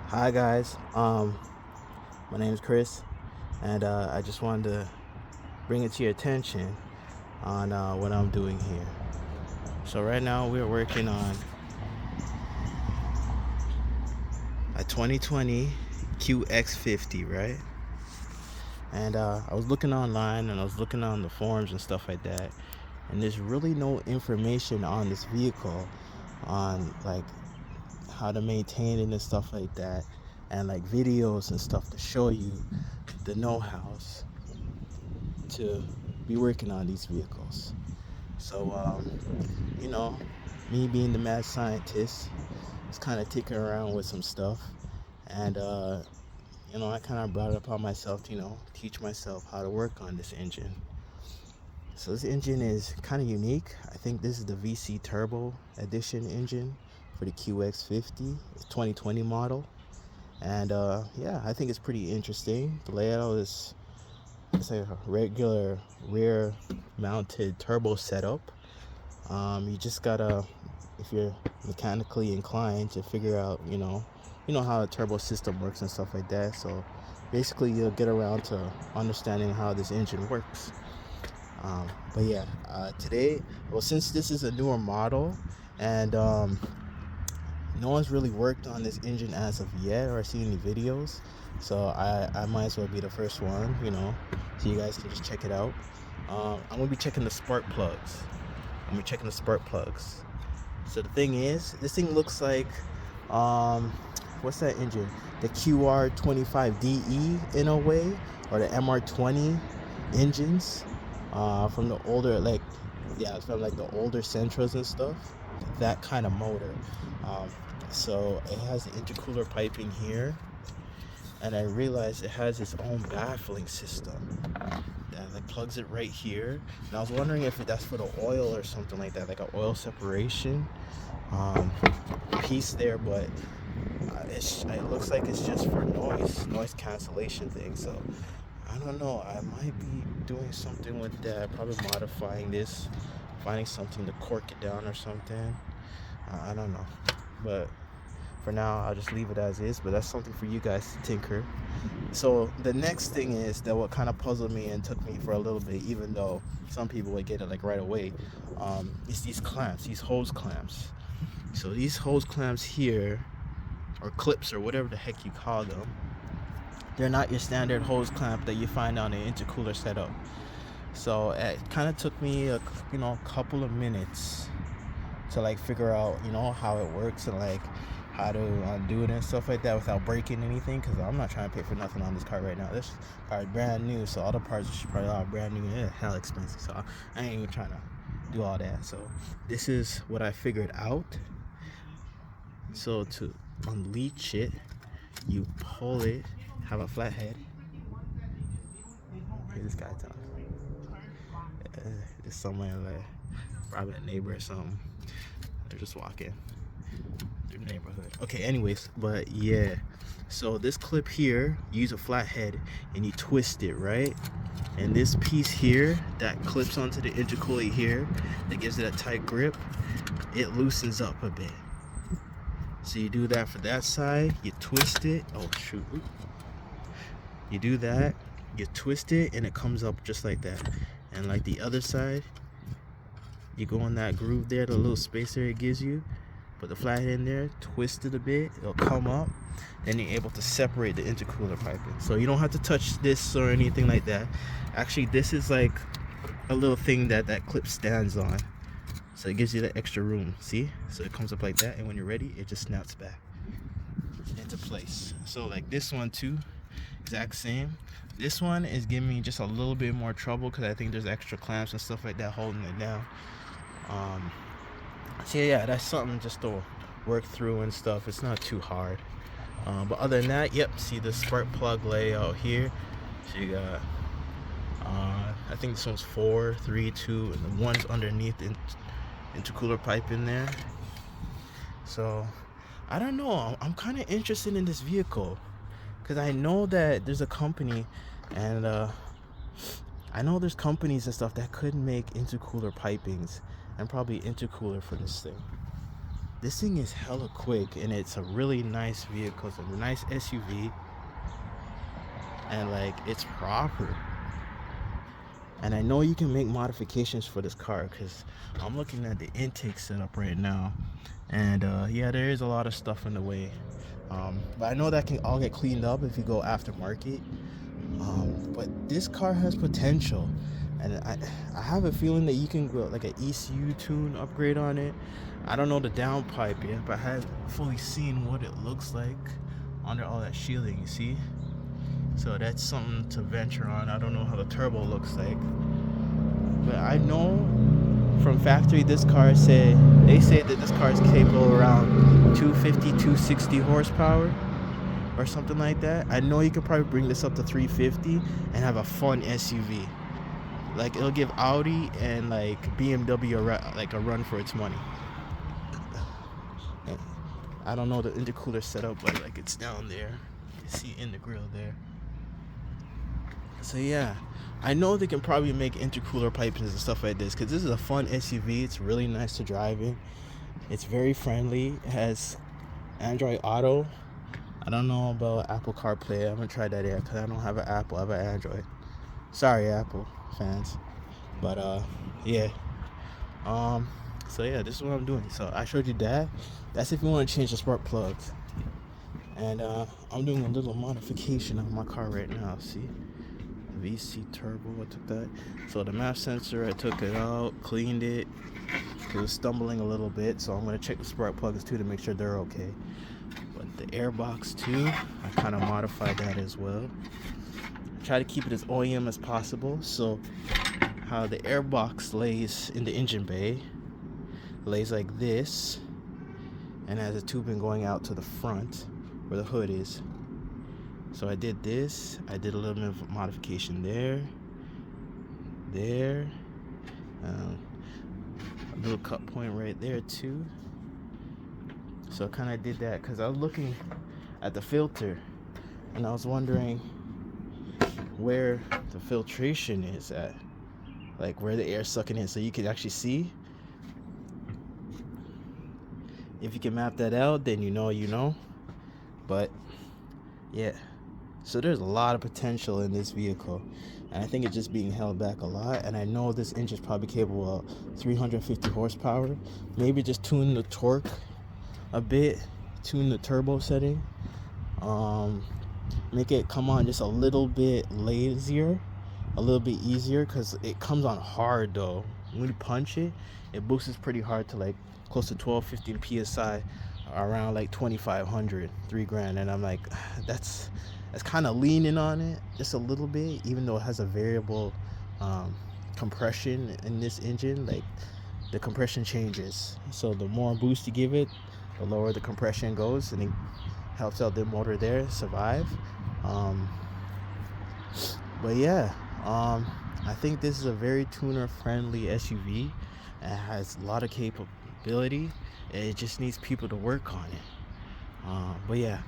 Hi guys, my name is Chris, and I just wanted to bring it to your attention on what I'm doing here. So right now we're working on a 2020 QX50, right? And I was looking online and I was looking on the forums and stuff like that, and there's really no information on this vehicle, on like how to maintain it and stuff like that, and like videos and stuff to show you the know-hows to be working on these vehicles. So, you know, me being the mad scientist, was kind of ticking around with some stuff, and I kind of brought it upon myself to, teach myself how to work on this engine. So this engine is kind of unique. I think this is the VC Turbo Edition engine for the QX50. It's 2020 model, and yeah, I think it's pretty interesting. The layout is it's a regular rear mounted turbo setup. You just gotta, if you're mechanically inclined, to figure out, how a turbo system works and stuff like that. So basically, you'll get around to understanding how this engine works. But yeah, today, well, since this is a newer model, and no one's really worked on this engine as of yet or seen any videos, so I might as well be the first one, so you guys can just check it out. I'm gonna be checking the spark plugs. So the thing is, this thing looks like, what's that engine? The QR25DE in a way, or the MR20 engines, from the older, it's from like the older Sentras and stuff. That kind of motor. So it has the intercooler piping here, and I realized it has its own baffling system that like plugs it right here. And I was wondering if that's for the oil or something like that, like an oil separation piece there, but it looks like it's just for noise cancellation thing. So I don't know, I might be doing something with that, probably modifying this, finding something to cork it down or something. I don't know, but for now I'll just leave it as is. But that's something for you guys to tinker. So the next thing is that what kind of puzzled me and took me for a little bit, even though some people would get it like right away, is these clamps, these hose clamps. So these hose clamps here, or clips, or whatever the heck you call them, they're not your standard hose clamp that you find on an intercooler setup. So it kind of took me a couple of minutes to like figure out how it works, and like how to undo it and stuff like that without breaking anything, because I'm not trying to pay for nothing on this car right now. This car is brand new, so all the parts are probably all brand new and hell expensive, so I ain't even trying to do all that. So this is what I figured out. So to unleash it, you pull it, have a flat head. Hey, this guy talking. It's somewhere like probably a neighbor or something. They're just walking through the neighborhood. Okay, anyways, but yeah. So this clip here, you use a flat head and you twist it, right? And this piece here that clips onto the intercooler here, that gives it a tight grip, it loosens up a bit. So you do that for that side, you twist it. Oh shoot. You do that, you twist it, and it comes up just like that. And like the other side, you go in that groove there, the little space there it gives you, put the flathead in there, twist it a bit, it'll come up, and you're able to separate the intercooler piping. So you don't have to touch this or anything like that. Actually, this is like a little thing that clip stands on, so it gives you the extra room. See? So it comes up like that, and when you're ready, it just snaps back into place. So like this one too, exact same. This one is giving me just a little bit more trouble because I think there's extra clamps and stuff like that holding it down. So yeah, that's something just to work through and stuff. It's not too hard. But other than that, yep, see the spark plug layout here. So you got, I think this one's 4, 3, 2, and the one's underneath the intercooler pipe in there. So I don't know, I'm kind of interested in this vehicle because I know that there's a company, and I know there's companies and stuff that could make intercooler pipings and probably intercooler for this thing. This thing is hella quick, and it's a really nice vehicle. It's a nice SUV, and like it's proper. And I know you can make modifications for this car, because I'm looking at the intake setup right now, and yeah, there is a lot of stuff in the way, but I know that can all get cleaned up if you go aftermarket. But this car has potential, and I have a feeling that you can go like an ECU tune upgrade on it. I don't know the downpipe yet, but I haven't fully seen what it looks like under all that shielding, you see? So that's something to venture on. I don't know how the turbo looks like, but I know from factory this car say that this car is capable around 250, 260 horsepower or something like that. I know you could probably bring this up to 350 and have a fun SUV. Like it'll give Audi and like BMW a run for its money. I don't know the intercooler setup, but like it's down there. You can see in the grill there. So yeah, I know they can probably make intercooler pipes and stuff like this, because this is a fun SUV. It's really nice to drive in. It's very friendly. It has Android Auto. I don't know about Apple CarPlay. I haven't tried that yet because I don't have an Apple. I have an Android. Sorry, Apple fans. But yeah. So yeah, this is what I'm doing. So I showed you that. That's if you want to change the spark plugs. And I'm doing a little modification on my car right now. See, VC turbo. I took that. So the MAP sensor, I took it out, cleaned it. It was stumbling a little bit, so I'm gonna check the spark plugs too to make sure they're okay. But the air box too, I kind of modified that as well. I try to keep it as OEM as possible. So how the air box lays in the engine bay, lays like this, and has a tubing going out to the front where the hood is. So I did this. I did a little bit of modification there, a little cut point right there too. So I kind of did that because I was looking at the filter and I was wondering where the filtration is at, like where the air's sucking in, so you can actually see. If you can map that out, then you know. But yeah, so there's a lot of potential in this vehicle, and I think it's just being held back a lot. And I know this engine is probably capable of 350 horsepower. Maybe just tune the torque a bit, tune the turbo setting, make it come on just a little bit lazier, a little bit easier, because it comes on hard though. When you punch it, it boosts pretty hard to like close to 12-15 psi, around like 2,500, $3,000, and I'm like, that's kind of leaning on it just a little bit, even though it has a variable compression in this engine. Like the compression changes, so the more boost you give it, the lower the compression goes, and it helps out the motor there survive. But yeah, I think this is a very tuner friendly SUV. It has a lot of capability. It just needs people to work on it. But yeah,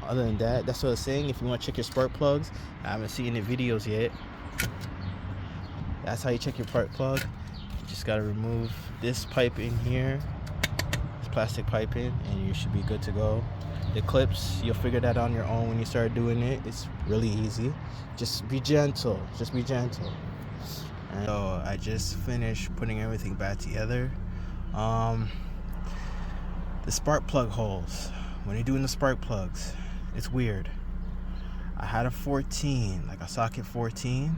other than that, that's what I was saying. If you want to check your spark plugs, I haven't seen any videos yet. That's how you check your spark plug. You just got to remove this pipe in here, this plastic pipe in, and you should be good to go. The clips, you'll figure that on your own when you start doing it. It's really easy. Just be gentle. And so I just finished putting everything back together. The spark plug holes, when you're doing the spark plugs, it's weird. I had a 14, like a socket 14,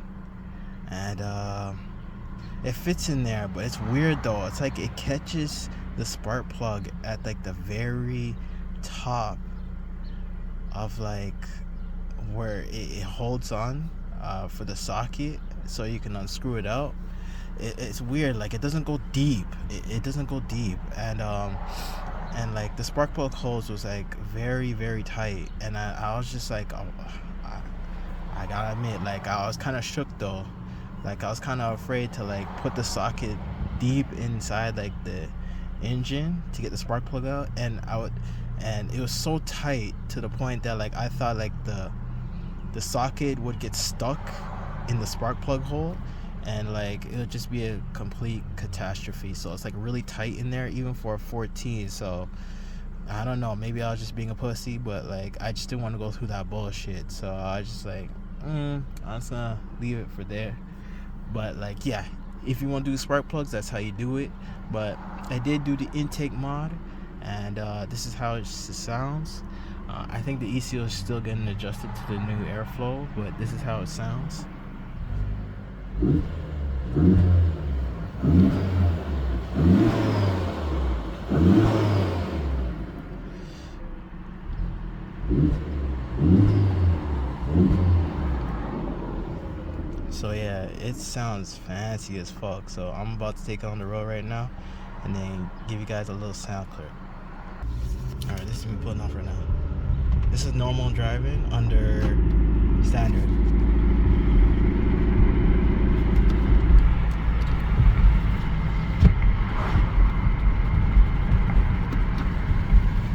and it fits in there, but it's weird though. It's like it catches the spark plug at like the very top of like where it holds on for the socket, so you can unscrew it out. It's weird, like it doesn't go deep. It doesn't go deep, and like the spark plug holes was like very, very tight, and I was just like, oh, I gotta admit, like I was kind of shook though. Like I was kind of afraid to like put the socket deep inside like the engine to get the spark plug out, and it was so tight to the point that like I thought like the socket would get stuck in the spark plug hole, and like it'll just be a complete catastrophe. So it's like really tight in there even for a 14. So I don't know, maybe I was just being a pussy, but like I just didn't want to go through that bullshit. So I was just like, I'm just gonna leave it for there. But like, yeah, if you want to do spark plugs, that's how you do it. But I did do the intake mod, and this is how it sounds. I think the ECU is still getting adjusted to the new airflow, but this is how it sounds. So yeah, it sounds fancy as fuck. So I'm about to take it on the road right now and then give you guys a little sound clip. Alright, this is me pulling off right now. This is normal driving under standard.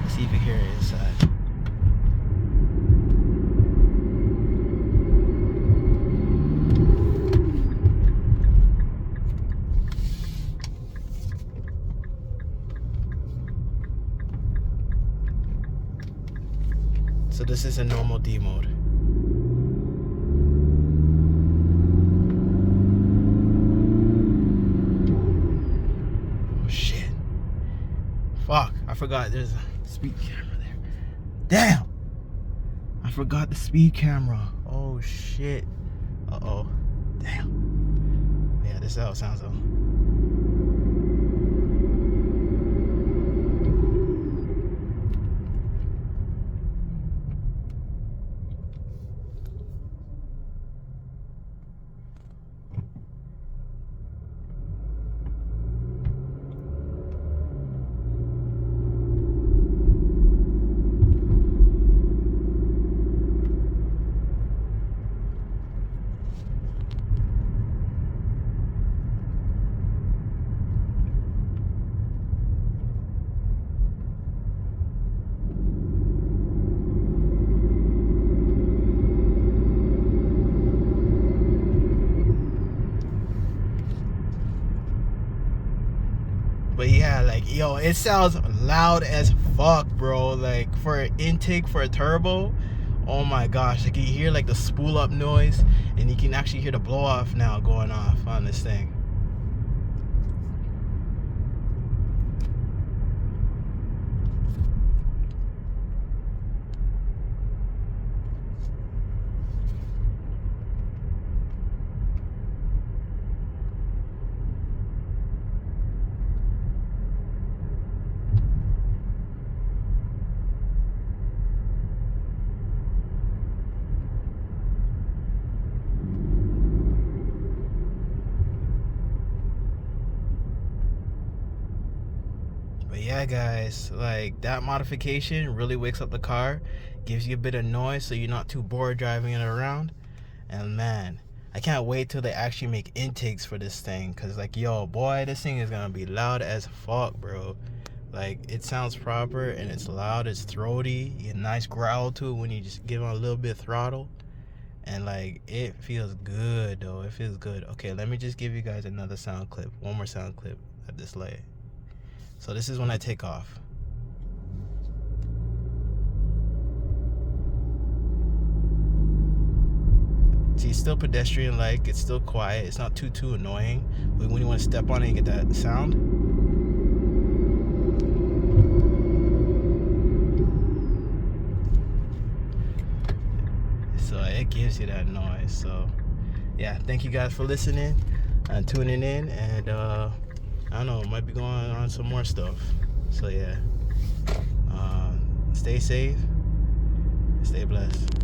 Let's see if you hear it inside. So this is a normal D mode. Oh shit. Fuck, I forgot there's a speed camera there. Damn! I forgot the speed camera. Oh shit. Uh-oh. Damn. Yeah, this is how it sounds though. But yeah, like, yo, it sounds loud as fuck, bro. Like, for an intake for a turbo, oh my gosh. Like, you hear like the spool up noise, and you can actually hear the blow off now going off on this thing. But yeah, guys, like that modification really wakes up the car, gives you a bit of noise so you're not too bored driving it around. And man, I can't wait till they actually make intakes for this thing, cause like, yo, boy, this thing is gonna be loud as fuck, bro. Like, it sounds proper and it's loud, it's throaty, you get a nice growl to it when you just give it a little bit of throttle. And like, it feels good though, it feels good. Okay, let me just give you guys another sound clip, one more sound clip at this lay. So this is when I take off. See, it's still pedestrian-like, it's still quiet, it's not too annoying. But when you want to step on it, you get that sound. So it gives you that noise. So yeah, thank you guys for listening and tuning in, and I don't know, might be going on some more stuff. So yeah, stay safe, stay blessed.